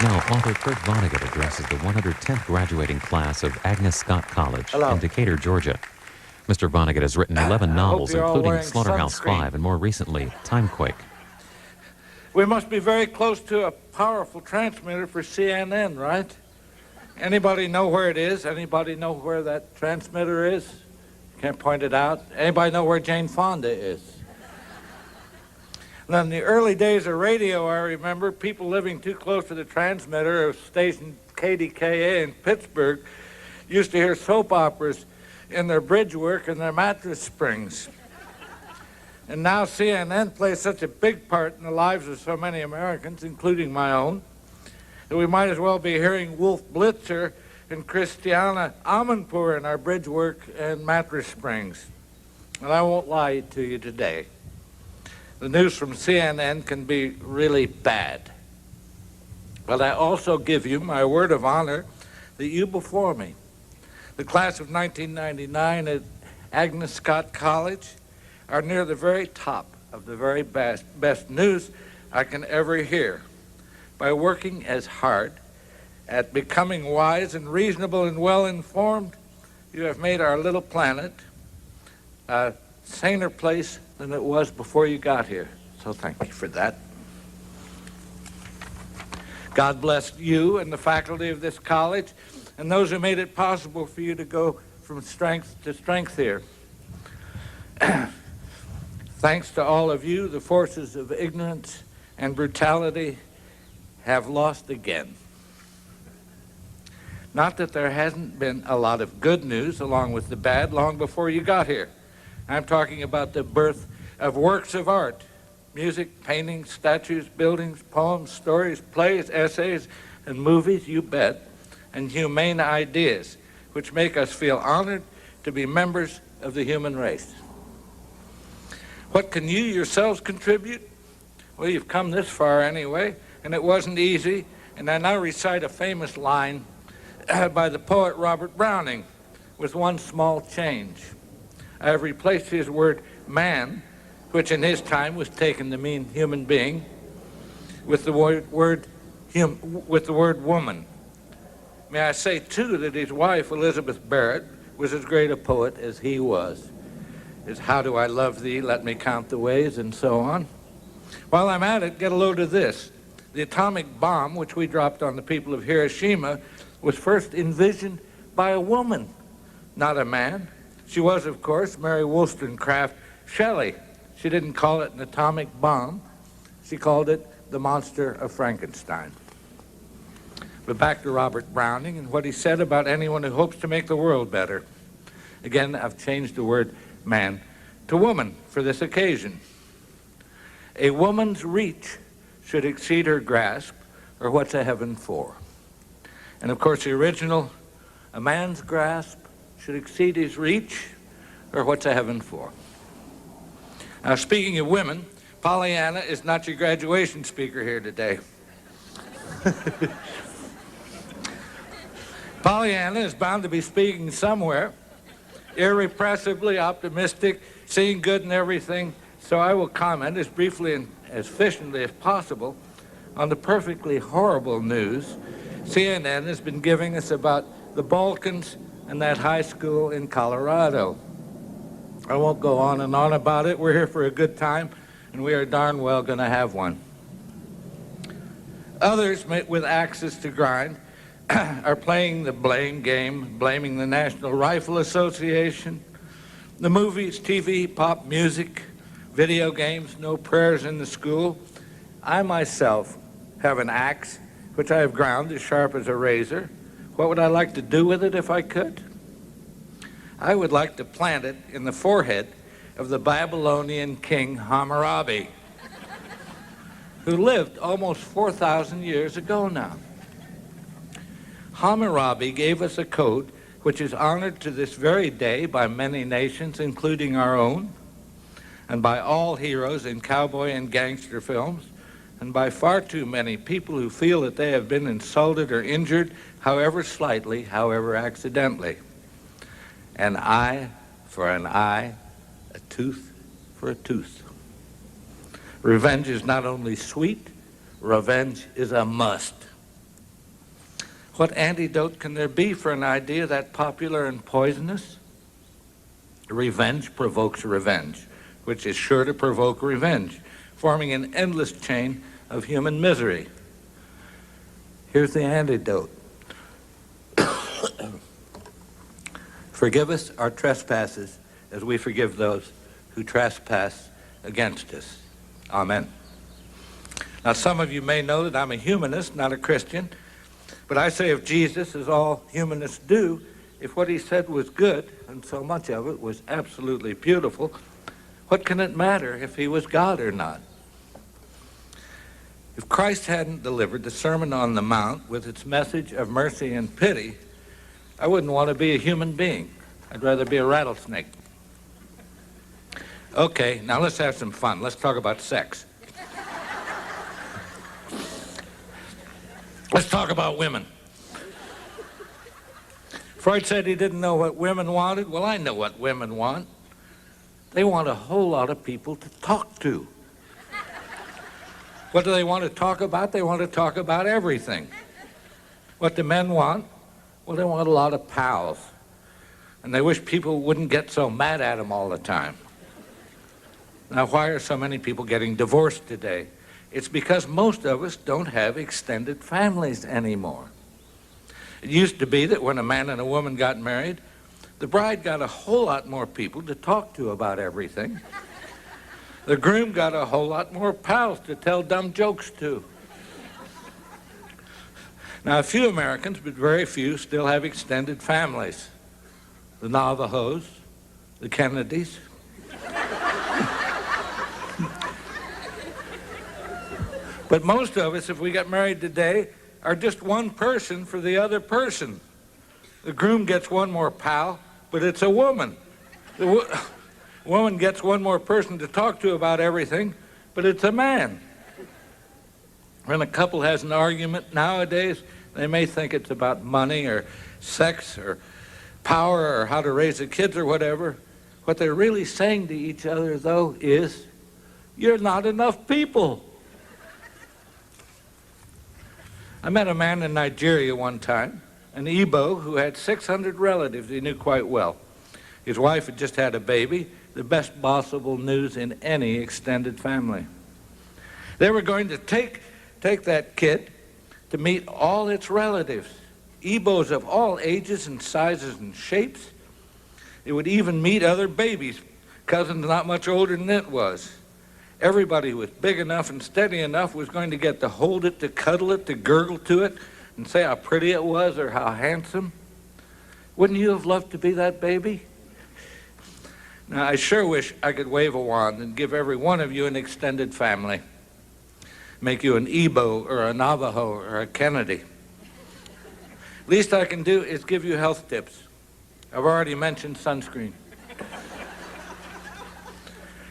Now, author Kurt Vonnegut addresses the 110th graduating class of Agnes Scott College in Decatur, Georgia. Mr. Vonnegut has written 11 novels, including Slaughterhouse-Five and more recently, Timequake. We must be very close to a powerful transmitter for CNN, right? Anybody know where it is? Anybody know where that transmitter is? Can't point it out. Anybody know where Jane Fonda is? Now, in the early days of radio, I remember people living too close to the transmitter of station KDKA in Pittsburgh used to hear soap operas in their bridge work and their mattress springs. And now CNN plays such a big part in the lives of so many Americans, including my own, that we might as well be hearing Wolf Blitzer and Christiana Amanpour in our bridge work and mattress springs. And I won't lie to you today. The news from CNN can be really bad. But I also give you my word of honor that you before me, the class of 1999 at Agnes Scott College, are near the very top of the very best news I can ever hear. By working as hard at becoming wise and reasonable and well-informed, you have made our little planet a saner place than it was before you got here. So thank you for that. God bless you and the faculty of this college and those who made it possible for you to go from strength to strength here. Thanks to all of you, the forces of ignorance and brutality have lost again. Not that there hasn't been a lot of good news along with the bad long before you got here. I'm talking about the birth of works of art, music, paintings, statues, buildings, poems, stories, plays, essays, and movies, you bet, and humane ideas, which make us feel honored to be members of the human race. What can you yourselves contribute? Well, you've come this far anyway, and it wasn't easy, and I now recite a famous line by the poet Robert Browning with one small change. I have replaced his word man, which in his time was taken to mean human being, with the word woman. May I say, too, that his wife, Elizabeth Barrett, was as great a poet as he was. It's how do I love thee, let me count the ways, and so on. While I'm at it, get a load of this. The atomic bomb, which we dropped on the people of Hiroshima, was first envisioned by a woman, not a man. She was, of course, Mary Wollstonecraft Shelley. She didn't call it an atomic bomb. She called it the monster of Frankenstein. But back to Robert Browning and what he said about anyone who hopes to make the world better. Again, I've changed the word man to woman for this occasion. A woman's reach should exceed her grasp, or what's a heaven for? And of course, the original, a man's grasp should exceed his reach, or what's a heaven for? Now, speaking of women, Pollyanna is not your graduation speaker here today. Pollyanna is bound to be speaking somewhere, irrepressibly optimistic, seeing good in everything, so I will comment as briefly and as efficiently as possible on the perfectly horrible news CNN has been giving us about the Balkans and that high school in Colorado. I won't go on and on about it. We're here for a good time, and we are darn well going to have one. Others, with axes to grind, are playing the blame game, blaming the National Rifle Association, the movies, TV, pop music, video games, no prayers in the school. I myself have an axe, which I have ground as sharp as a razor. What would I like to do with it if I could? I would like to plant it in the forehead of the Babylonian king Hammurabi, who lived almost 4,000 years ago now. Hammurabi gave us a code which is honored to this very day by many nations, including our own, and by all heroes in cowboy and gangster films, and by far too many people who feel that they have been insulted or injured, however slightly, however accidentally. An eye for an eye, a tooth for a tooth. Revenge is not only sweet, revenge is a must. What antidote can there be for an idea that popular and poisonous? Revenge provokes revenge, which is sure to provoke revenge, forming an endless chain of human misery. Here's the antidote. Forgive us our trespasses as we forgive those who trespass against us. Amen. Now, some of you may know that I'm a humanist, not a Christian, but I say if Jesus, as all humanists do, if what he said was good, and so much of it was absolutely beautiful, what can it matter if he was God or not? If Christ hadn't delivered the Sermon on the Mount with its message of mercy and pity, I wouldn't want to be a human being. I'd rather be a rattlesnake. Okay, now let's have some fun. Let's talk about sex. Let's talk about women. Freud said he didn't know what women wanted. Well, I know what women want. They want a whole lot of people to talk to. What do they want to talk about? They want to talk about everything. What do men want? Well, they want a lot of pals. And they wish people wouldn't get so mad at them all the time. Now, why are so many people getting divorced today? It's because most of us don't have extended families anymore. It used to be that when a man and a woman got married, the bride got a whole lot more people to talk to about everything. The groom got a whole lot more pals to tell dumb jokes to. Now, a few Americans, but very few, still have extended families. The Navajos, the Kennedys. But most of us, if we got married today, are just one person for the other person. The groom gets one more pal, but it's a woman. The woman gets one more person to talk to about everything, but it's a man. When a couple has an argument nowadays, they may think it's about money or sex or power or how to raise the kids or whatever. What they're really saying to each other, though, is, you're not enough people. I met a man in Nigeria one time, an Igbo who had 600 relatives he knew quite well. His wife had just had a baby, the best possible news in any extended family. They were going to take that kid to meet all its relatives, Igbos of all ages and sizes and shapes. It would even meet other babies, cousins not much older than it was. Everybody who was big enough and steady enough was going to get to hold it, to cuddle it, to gurgle to it, and say how pretty it was or how handsome. Wouldn't you have loved to be that baby? Now, I sure wish I could wave a wand and give every one of you an extended family. Make you an Igbo or a Navajo or a Kennedy. Least I can do is give you health tips. I've already mentioned sunscreen.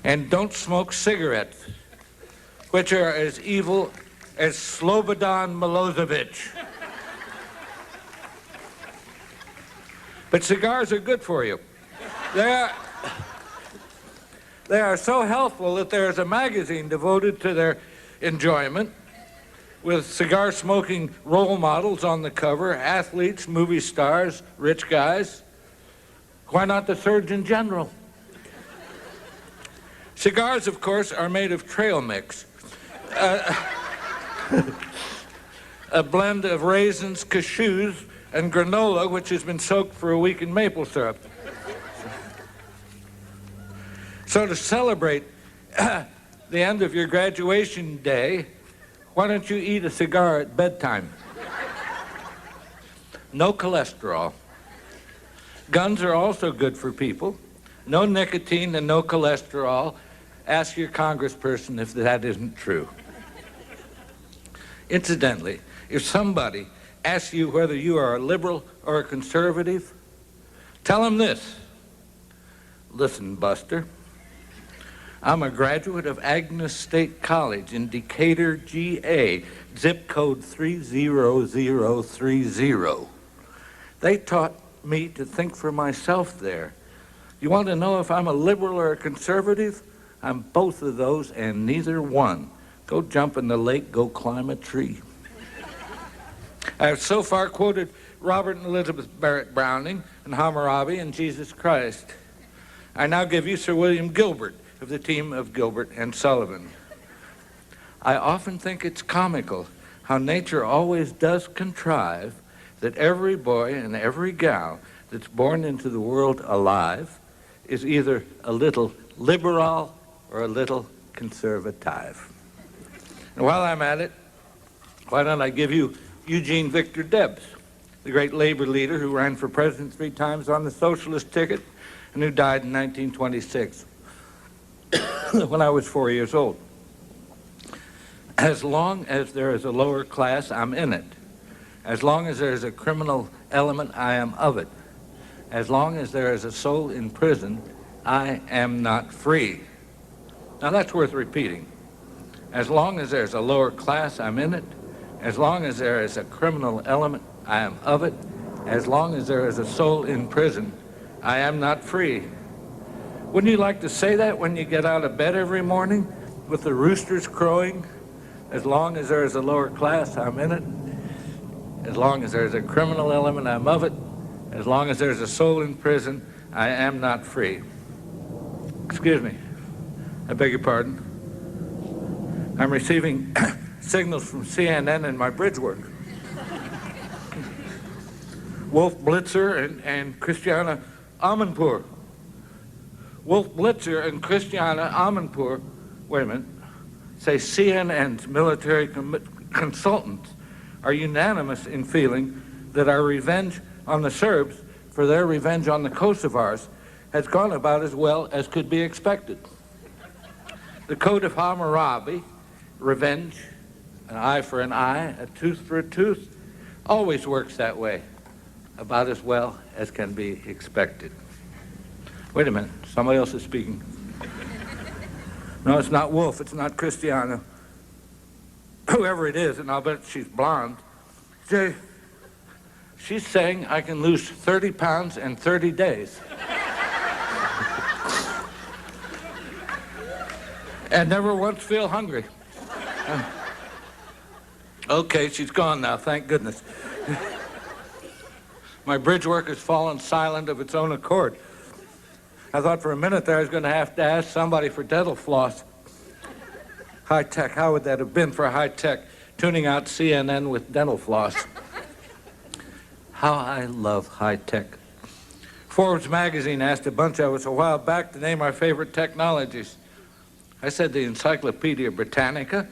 And don't smoke cigarettes, which are as evil as Slobodan Milosevic. But cigars are good for you. They are so healthful that there's a magazine devoted to their enjoyment, with cigar-smoking role models on the cover, athletes, movie stars, rich guys. Why not the Surgeon General? Cigars, of course, are made of trail mix, a blend of raisins, cashews, and granola, which has been soaked for a week in maple syrup. So to celebrate the end of your graduation day, why don't you eat a cigar at bedtime? No cholesterol. Guns are also good for people. No nicotine and no cholesterol. Ask your congressperson if that isn't true. Incidentally, if somebody asks you whether you are a liberal or a conservative, tell them this. Listen, Buster, I'm a graduate of Agnes State College in Decatur, GA, zip code 30030. They taught me to think for myself there. You want to know if I'm a liberal or a conservative? I'm both of those and neither one. Go jump in the lake, go climb a tree. I have so far quoted Robert and Elizabeth Barrett Browning and Hammurabi and Jesus Christ. I now give you Sir William Gilbert of the team of Gilbert and Sullivan. I often think it's comical how nature always does contrive that every boy and every gal that's born into the world alive is either a little liberal or a little conservative. And while I'm at it, why don't I give you Eugene Victor Debs, the great labor leader who ran for president 3 times on the socialist ticket and who died in 1926 when I was 4 years old. As long as there is a lower class, I'm in it. As long as there is a criminal element, I am of it. As long as there is a soul in prison, I am not free. Now that's worth repeating. As long as there's a lower class, I'm in it. As long as there is a criminal element, I am of it. As long as there is a soul in prison, I am not free. Wouldn't you like to say that when you get out of bed every morning with the roosters crowing? As long as there is a lower class, I'm in it. As long as there's a criminal element, I'm of it. As long as there's a soul in prison, I am not free. Excuse me. I beg your pardon. I'm receiving signals from CNN in my bridge work. Wolf Blitzer and Christiana Amanpour. Wolf Blitzer and Christiana Amanpour, wait a minute, say CNN's military consultants are unanimous in feeling that our revenge on the Serbs for their revenge on the Kosovars has gone about as well as could be expected. The Code of Hammurabi, revenge, an eye for an eye, a tooth for a tooth, always works that way, about as well as can be expected. Wait a minute, somebody else is speaking. No, it's not Wolf, it's not Christiana. Whoever it is, and I'll bet she's blonde. She's saying I can lose 30 pounds in 30 days. And never once feel hungry. Okay, she's gone now, thank goodness. My bridge work has fallen silent of its own accord. I thought for a minute there I was going to have to ask somebody for dental floss. High tech, how would that have been for high tech, tuning out CNN with dental floss? How I love high tech. Forbes magazine asked a bunch of us a while back to name our favorite technologies. I said the Encyclopedia Britannica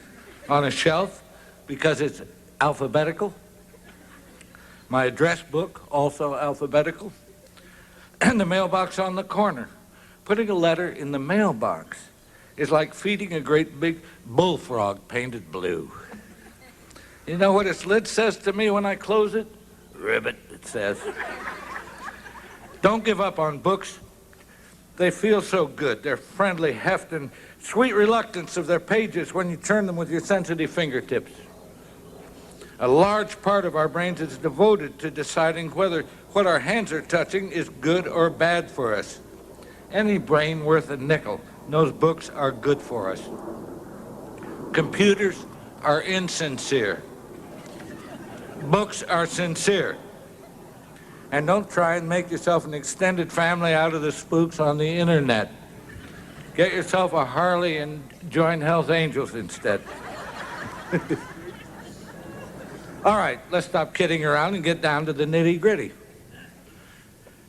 on a shelf because it's alphabetical. My address book, also alphabetical. And the mailbox on the corner. Putting a letter in the mailbox is like feeding a great big bullfrog painted blue. You know what its lid says to me when I close it? Ribbit, it says. Don't give up on books. They feel so good. Their friendly heft and sweet reluctance of their pages when you turn them with your sensitive fingertips. A large part of our brains is devoted to deciding whether what our hands are touching is good or bad for us. Any brain worth a nickel knows books are good for us. Computers are insincere. Books are sincere. And don't try and make yourself an extended family out of the spooks on the internet. Get yourself a Harley and join Hell's Angels instead. All right, let's stop kidding around and get down to the nitty-gritty.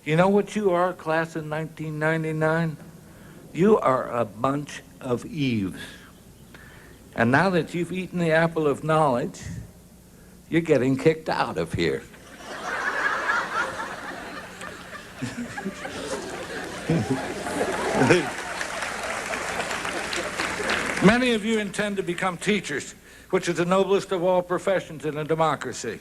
You know what you are, class of 1999? You are a bunch of Eves. And now that you've eaten the apple of knowledge, you're getting kicked out of here. Many of you intend to become teachers, which is the noblest of all professions in a democracy.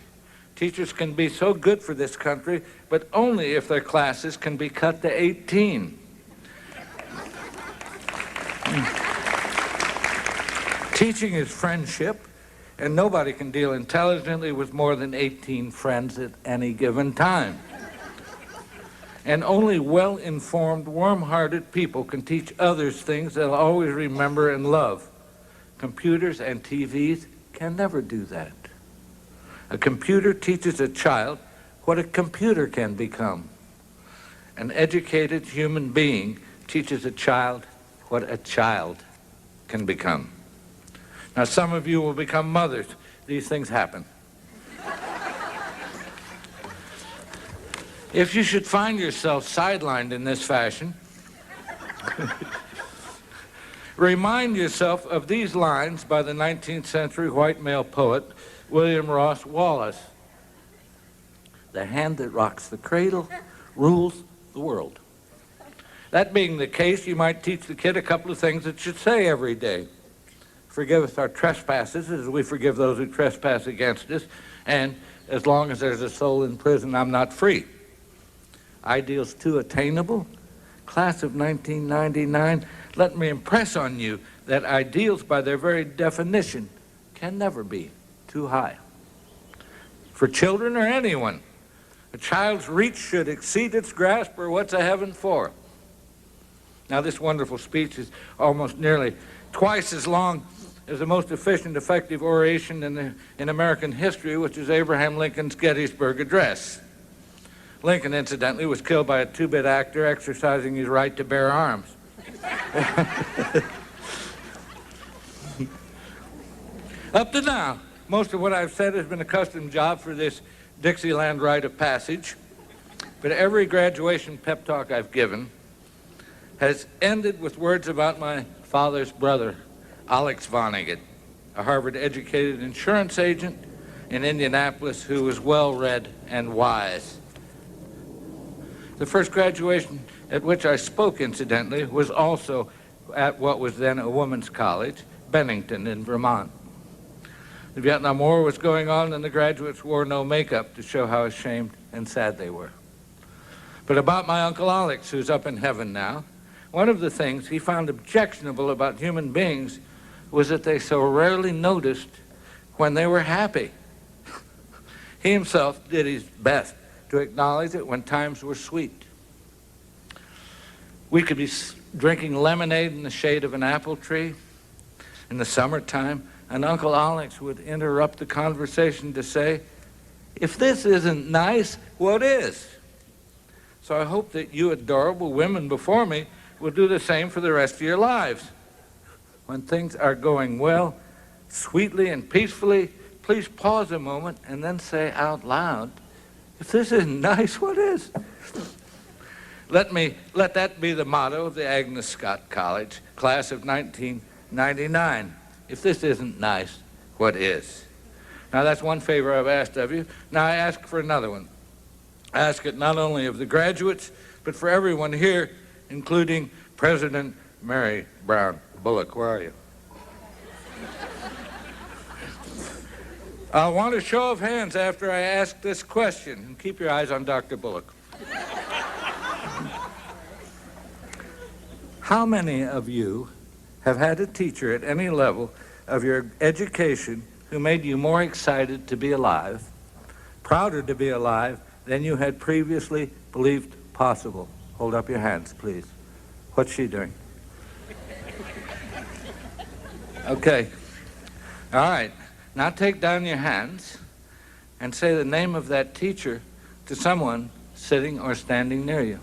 Teachers can be so good for this country, but only if their classes can be cut to 18. Teaching is friendship, and nobody can deal intelligently with more than 18 friends at any given time. And only well-informed, warm-hearted people can teach others things they'll always remember and love. Computers and TVs can never do that. A computer teaches a child what a computer can become. An educated human being teaches a child what a child can become. Now, some of you will become mothers. These things happen. If you should find yourself sidelined in this fashion, remind yourself of these lines by the 19th century white male poet William Ross Wallace. The hand that rocks the cradle rules the world. That being the case, you might teach the kid a couple of things it should say every day. Forgive us our trespasses as we forgive those who trespass against us, and as long as there's a soul in prison, I'm not free. Ideals too attainable? Class of 1999, let me impress on you that ideals by their very definition can never be too high. For children or anyone, a child's reach should exceed its grasp, or what's a heaven for? Now, this wonderful speech is almost nearly twice as long as the most efficient, effective oration in American history, which is Abraham Lincoln's Gettysburg Address. Lincoln, incidentally, was killed by a two-bit actor exercising his right to bear arms. Up to now, most of what I've said has been a custom job for this Dixieland rite of passage, but every graduation pep talk I've given has ended with words about my father's brother, Alex Vonnegut, a Harvard-educated insurance agent in Indianapolis who was well-read and wise. The first graduation at which I spoke, incidentally, was also at what was then a women's college, Bennington in Vermont. The Vietnam War was going on, and the graduates wore no makeup to show how ashamed and sad they were. But about my Uncle Alex, who's up in heaven now, one of the things he found objectionable about human beings was that they so rarely noticed when they were happy. He himself did his best to acknowledge it when times were sweet. We could be drinking lemonade in the shade of an apple tree in the summertime, and Uncle Alex would interrupt the conversation to say, "If this isn't nice, what is?" So I hope that you adorable women before me will do the same for the rest of your lives. When things are going well, sweetly and peacefully, please pause a moment and then say out loud, "If this isn't nice, what is?" Let that be the motto of the Agnes Scott College, class of 1999. If this isn't nice, what is? Now, that's one favor I've asked of you. Now I ask for another one. I ask it not only of the graduates, but for everyone here, including President Mary Brown Bullock. Where are you? I want a show of hands after I ask this question, and keep your eyes on Dr. Bullock. How many of you have had a teacher at any level of your education who made you more excited to be alive, prouder to be alive than you had previously believed possible? Hold up your hands, please. What's she doing? Okay. All right. Now take down your hands and say the name of that teacher to someone sitting or standing near you.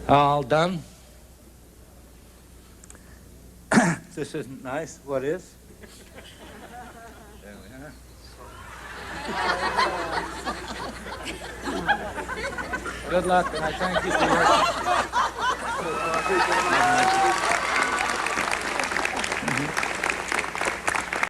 All done? This isn't nice. What is? There we are. Good luck, and I thank you for your...